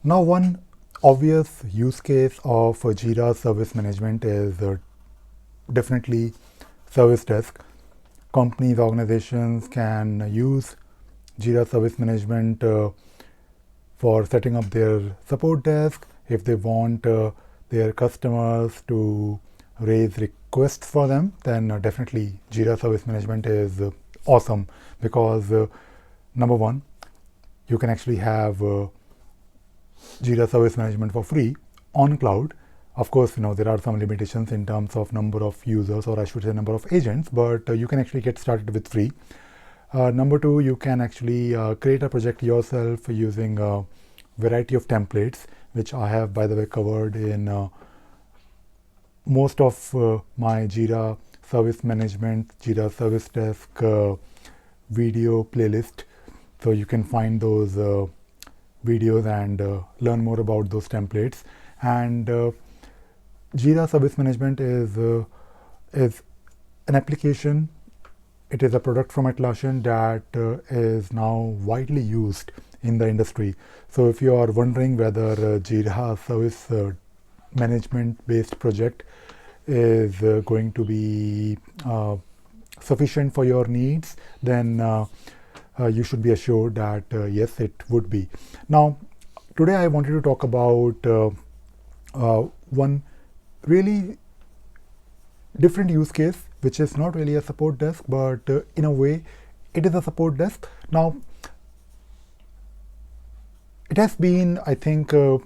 Now, one obvious use case of Jira Service Management is definitely service desk. Companies, organizations can use Jira Service Management for setting up their support desk. If they want their customers to raise requests for them, then definitely Jira Service Management is awesome, because number one, you can actually have Jira Service Management for free on cloud. Of course, there are some limitations in terms of number of users, or I should say number of agents, but you can actually get started with free. Number two, you can actually create a project yourself using a variety of templates, which I have, by the way, covered in most of my Jira Service Management, Jira Service Desk video playlist. So you can find those videos and learn more about those templates. And Jira Service Management is an application. It is a product from Atlassian that is now widely used in the industry. So if you are wondering whether Jira Service Management based project is going to be sufficient for your needs, then you should be assured that yes, it would be. Now, today I wanted to talk about one really different use case, which is not really a support desk, but in a way it is a support desk. Now, it has been, I think, 8-9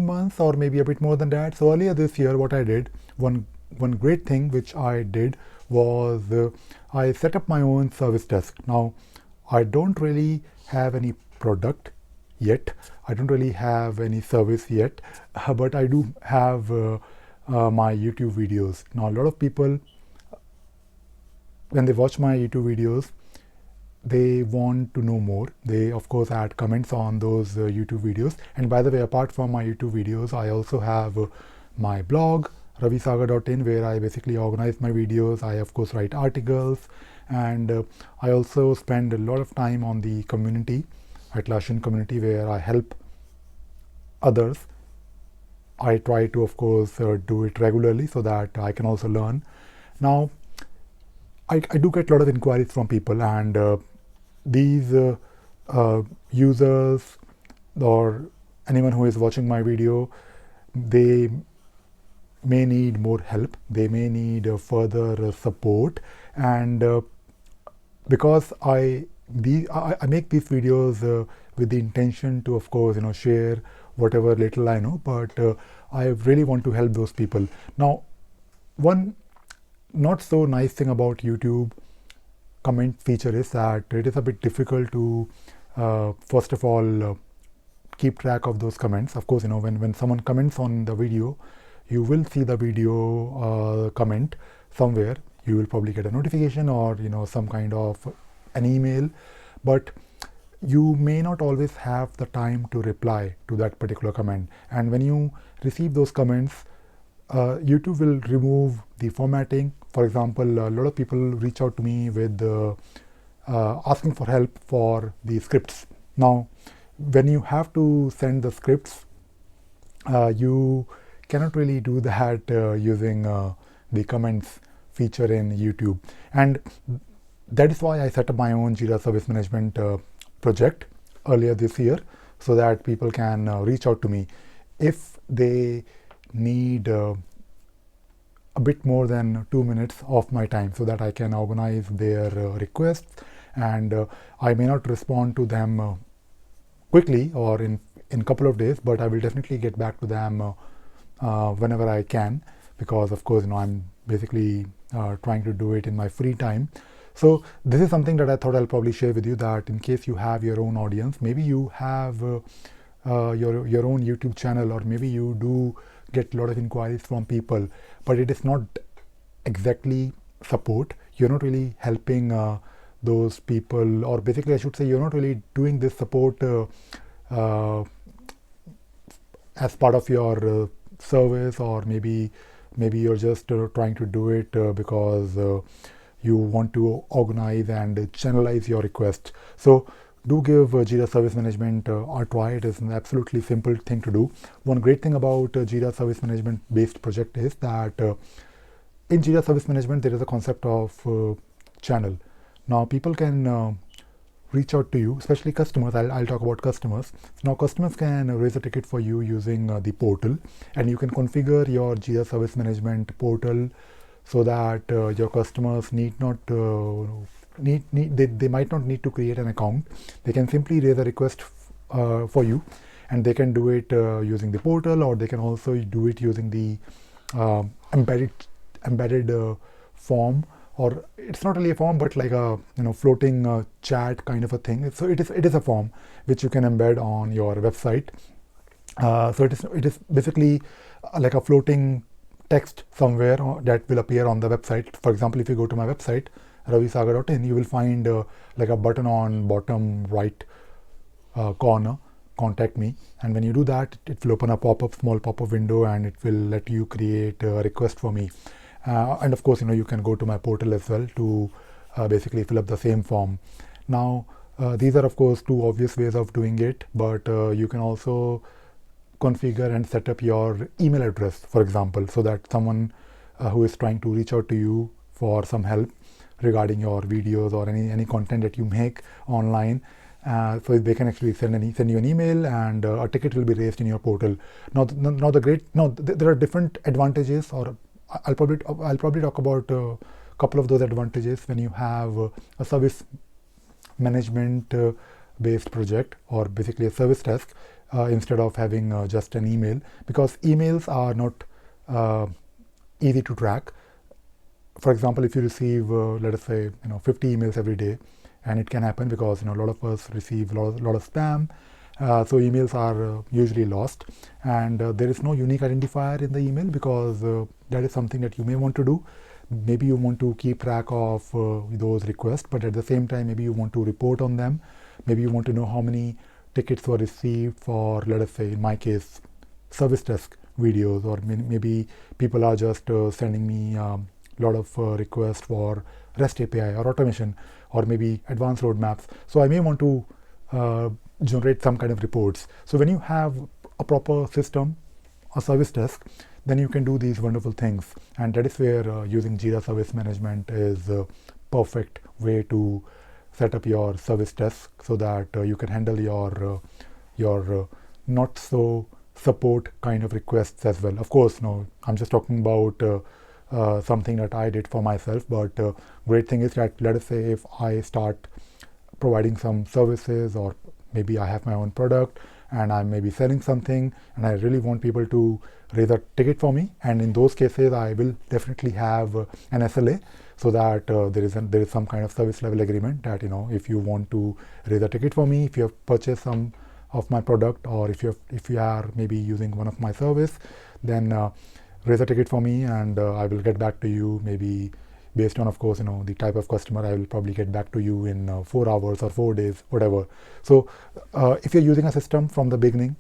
months, or maybe a bit more than that. So earlier this year, what I did, one great thing which I did was I set up my own service desk. Now, I don't really have any product yet. I don't really have any service yet, but I do have my YouTube videos. Now, a lot of people, when they watch my YouTube videos, they want to know more. They, of course, add comments on those YouTube videos. And by the way, apart from my YouTube videos, I also have my blog, ravisagar.in, where I basically organize my videos. I, of course, write articles, and I also spend a lot of time on the community, Atlassian community, where I help others. I try to, of course, do it regularly so that I can also learn. Now, I do get a lot of inquiries from people, and these users or anyone who is watching my video, they may need more help. They may need further support, and because I make these videos with the intention to, of course, share whatever little I know, but I really want to help those people. Now, one not so nice thing about YouTube comment feature is that it is a bit difficult to first of all keep track of those comments. Of course, when someone comments on the video, you will see the video comment somewhere. You will probably get a notification, or some kind of an email, but you may not always have the time to reply to that particular comment. And when you receive those comments, YouTube will remove the formatting. For example, a lot of people reach out to me with asking for help for the scripts. Now, when you have to send the scripts, you cannot really do that using the comments feature in YouTube. And that is why I set up my own Jira Service Management project earlier this year, so that people can reach out to me if they need a bit more than 2 minutes of my time, so that I can organize their requests, and I may not respond to them quickly or in a couple of days, but I will definitely get back to them whenever I can, because of course I'm basically trying to do it in my free time. So this is something that I thought I'll probably share with you, that in case you have your own audience, maybe you have your own YouTube channel, or maybe you do get a lot of inquiries from people, but it is not exactly support. You're not really helping those people, or basically I should say you're not really doing this support as part of your service, or maybe you're just trying to do it because you want to organize and channelize your request. So do give Jira Service Management a try. It is an absolutely simple thing to do. One great thing about Jira Service Management based project is that in Jira Service Management there is a concept of channel. Now people can reach out to you, especially customers. I'll talk about customers. Now customers can raise a ticket for you using the portal, and you can configure your Jira Service Management portal so that your customers need not they might not need to create an account. They can simply raise a request for you, and they can do it using the portal, or they can also do it using the embedded form, or it's not really a form but like a floating chat kind of a thing. So it is a form which you can embed on your website. So it is basically like a floating text somewhere that will appear on the website. For example, if you go to my website ravisagar.in, you will find like a button on bottom right corner, contact me, and when you do that, it will open a small pop-up window, and it will let you create a request for me. And of course, you can go to my portal as well to basically fill up the same form. Now these are of course two obvious ways of doing it, but you can also configure and set up your email address, for example, so that someone who is trying to reach out to you for some help regarding your videos or any content that you make online, so they can actually send you an email, and a ticket will be raised in your portal. Now there are different advantages, or I'll probably talk about a couple of those advantages when you have a service management based project, or basically a service desk, instead of having just an email, because emails are not easy to track. For example, if you receive let us say 50 emails every day, and it can happen because a lot of us receive a lot of spam, so emails are usually lost, and there is no unique identifier in the email, because that is something that you may want to do. Maybe you want to keep track of those requests, but at the same time maybe you want to report on them. Maybe you want to know how many tickets were received for, let us say in my case, service desk videos, or maybe people are just sending me lot of requests for REST API or automation, or maybe advanced roadmaps. So I may want to generate some kind of reports. So when you have a proper system, a service desk, then you can do these wonderful things, and that is where using Jira Service Management is a perfect way to set up your service desk, so that you can handle your not so support kind of requests as well. Of course, no, I'm just talking about something that I did for myself, but great thing is that, let us say if I start providing some services, or maybe I have my own product and I'm maybe selling something, and I really want people to raise a ticket for me, and in those cases I will definitely have an SLA, so that there is some kind of service level agreement that if you want to raise a ticket for me, if you have purchased some of my product, or if you are maybe using one of my service, then raise a ticket for me, and I will get back to you, maybe based on, of course, the type of customer. I will probably get back to you in 4 hours or 4 days, whatever. So if you're using a system from the beginning,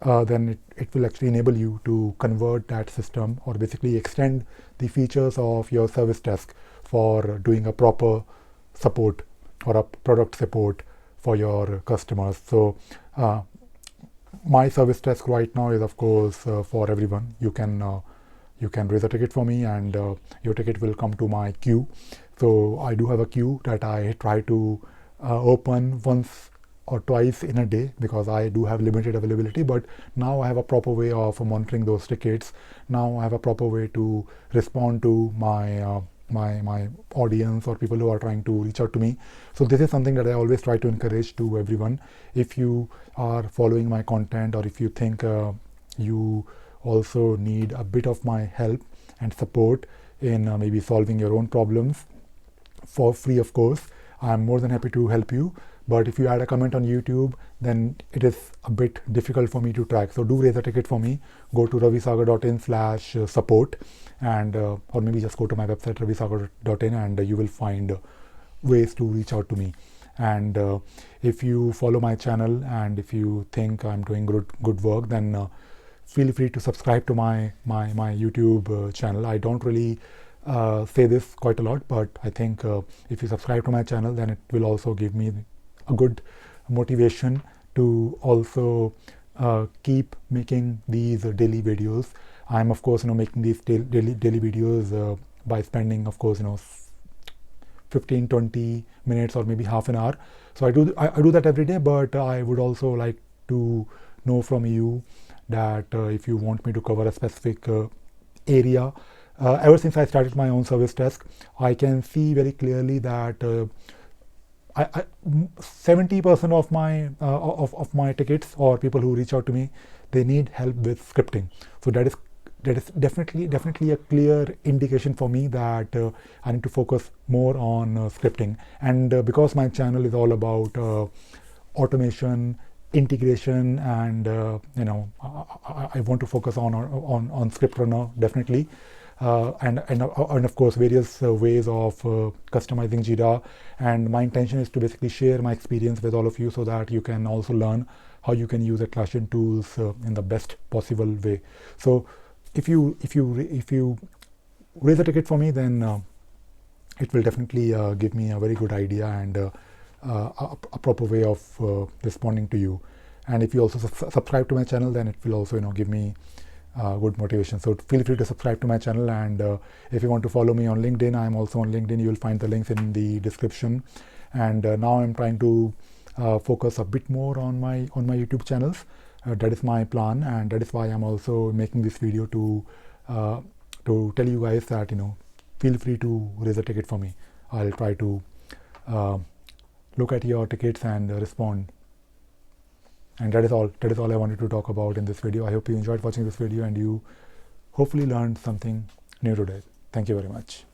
then it will actually enable you to convert that system, or basically extend the features of your service desk for doing a proper support or a product support for your customers. So my service desk right now is, of course, for everyone. You can raise a ticket for me, and your ticket will come to my queue. So I do have a queue that I try to open once or twice in a day, because I do have limited availability, but now I have a proper way of monitoring those tickets. Now I have a proper way to respond to my my audience, or people who are trying to reach out to me. So this is something that I always try to encourage to everyone. If you are following my content, or if you think you also need a bit of my help and support in maybe solving your own problems for free, of course, I'm more than happy to help you. But if you add a comment on YouTube, then it is a bit difficult for me to track. So do raise a ticket for me. Go to ravisagar.in/support, and or maybe just go to my website ravisagar.in, and you will find ways to reach out to me. And if you follow my channel, and if you think I'm doing good work, then feel free to subscribe to my YouTube channel. I don't really say this quite a lot, but I think if you subscribe to my channel, then it will also give me a good motivation to also keep making these daily videos. I'm of course making these daily videos by spending of course 15-20 minutes or maybe half an hour. So I do that every day, but I would also like to know from you that if you want me to cover a specific area. Ever since I started my own service desk, I can see very clearly that 70% of my tickets or people who reach out to me, they need help with scripting. So that is definitely a clear indication for me that I need to focus more on scripting. And because my channel is all about automation, integration, and I want to focus on script runner definitely. And of course various ways of customizing Jira, and my intention is to basically share my experience with all of you so that you can also learn how you can use Atlassian tools in the best possible way. So if you raise a ticket for me, then it will definitely give me a very good idea and a proper way of responding to you. And if you also subscribe to my channel, then it will also give me good motivation. So feel free to subscribe to my channel, and if you want to follow me on LinkedIn, I am also on LinkedIn. You will find the links in the description. And now I'm trying to focus a bit more on my YouTube channels. That is my plan, and that is why I'm also making this video to tell you guys that feel free to raise a ticket for me. I'll try to look at your tickets and respond. And that is all I wanted to talk about in this video. I hope you enjoyed watching this video and you hopefully learned something new today. Thank you very much.